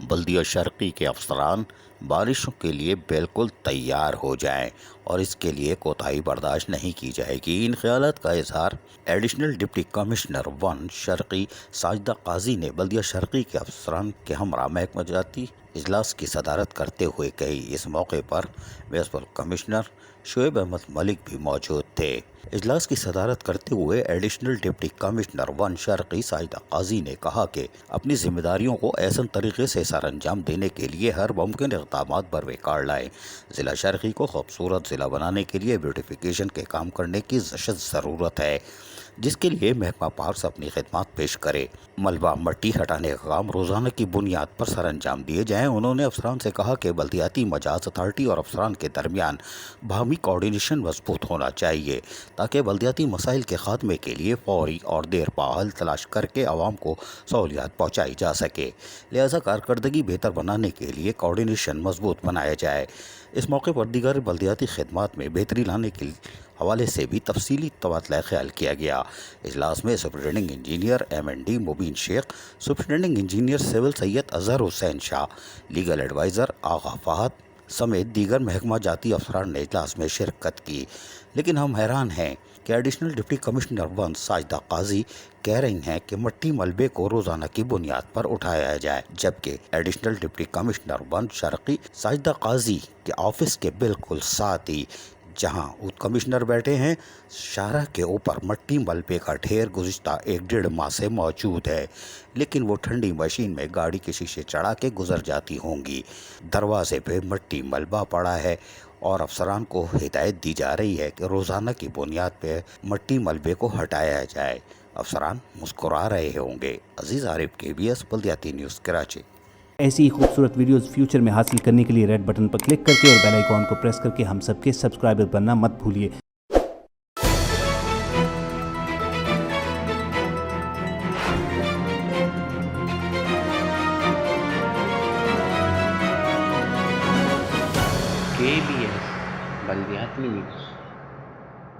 بلدیہ شرقی کے افسران بارشوں کے لیے بالکل تیار ہو جائیں اور اس کے لیے کوتاہی برداشت نہیں کی جائے گی۔ ان خیالات کا اظہار ایڈیشنل ڈپٹی کمشنر 1 شرقی ساجدہ قاضی نے بلدیہ شرقی کے افسران کے ہمراہ محکمہ جاتی اجلاس کی صدارت کرتے ہوئے کہی۔ اس موقع پر میونسپل کمشنر شعیب احمد ملک بھی موجود تھے۔ اجلاس کی صدارت کرتے ہوئے ایڈیشنل ڈپٹی کمشنر 1 شرقی ساجدہ قاضی نے کہا کہ اپنی ذمہ داریوں کو احسن طریقے سے سر انجام دینے کے لیے ہر ممکن اقدامات بروقار لائیں۔ ضلع شرقی کو خوبصورت ضلع بنانے کے لیے بیوٹیفیکیشن کے کام کرنے کی ضرورت ہے، جس کے لیے محکمہ پارکس اپنی خدمات پیش کرے۔ ملبہ مٹی ہٹانے کا کام روزانہ کی بنیاد پر سر انجام دیے جائیں۔ انہوں نے افسران سے کہا کہ بلدیاتی مجاز اتھارٹی اور افسران کے درمیان باہمی کوارڈینیشن مضبوط ہونا چاہیے تاکہ بلدیاتی مسائل کے خاتمے کے لیے فوری اور دیر پا حل تلاش کر کے عوام کو سہولیات پہنچائی جا سکے، لہذا کارکردگی بہتر بنانے کے لیے کوارڈینیشن مضبوط بنایا جائے۔ اس موقع پر دیگر بلدیاتی خدمات میں بہتری لانے کے حوالے سے بھی تفصیلی تبادلہ خیال کیا گیا۔ اجلاس میں سپرنٹنڈنگ انجینئر MND مبین شیخ، سپرنٹنڈنگ انجینئر سول سید اظہر حسین شاہ، لیگل ایڈوائزر آغا فہد سمیت دیگر محکمہ جاتی افسران نے اجلاس میں شرکت کی۔ لیکن ہم حیران ہیں کہ ایڈیشنل ڈپٹی کمشنر 1 ساجدہ قاضی کہہ رہی ہیں کہ مٹی ملبے کو روزانہ کی بنیاد پر اٹھایا جائے، جبکہ ایڈیشنل ڈپٹی کمشنر 1 شرقی ساجدہ قاضی کے آفس کے بالکل ساتھ ہی جہاں کمشنر بیٹھے ہیں، شاہراہ کے اوپر مٹی ملبے کا ڈھیر گزشتہ 1.5 ماہ سے موجود ہے، لیکن وہ ٹھنڈی مشین میں گاڑی کے شیشے چڑھا کے گزر جاتی ہوں گی۔ دروازے پہ مٹی ملبہ پڑا ہے اور افسران کو ہدایت دی جا رہی ہے کہ روزانہ کی بنیاد پہ مٹی ملبے کو ہٹایا جائے۔ افسران مسکرا رہے ہوں گے۔ عزیز عارف KBS بلدیاتی نیوز کراچی۔ ایسی ہی خوبصورت ویڈیوز فیوچر میں حاصل کرنے کے لیے ریڈ بٹن پر کلک کر کے اور بیل آئیکن کو پریس کر کے ہم سب کے سبسکرائبر بننا مت بھولیے۔ KBS بلدیاتی نیوز۔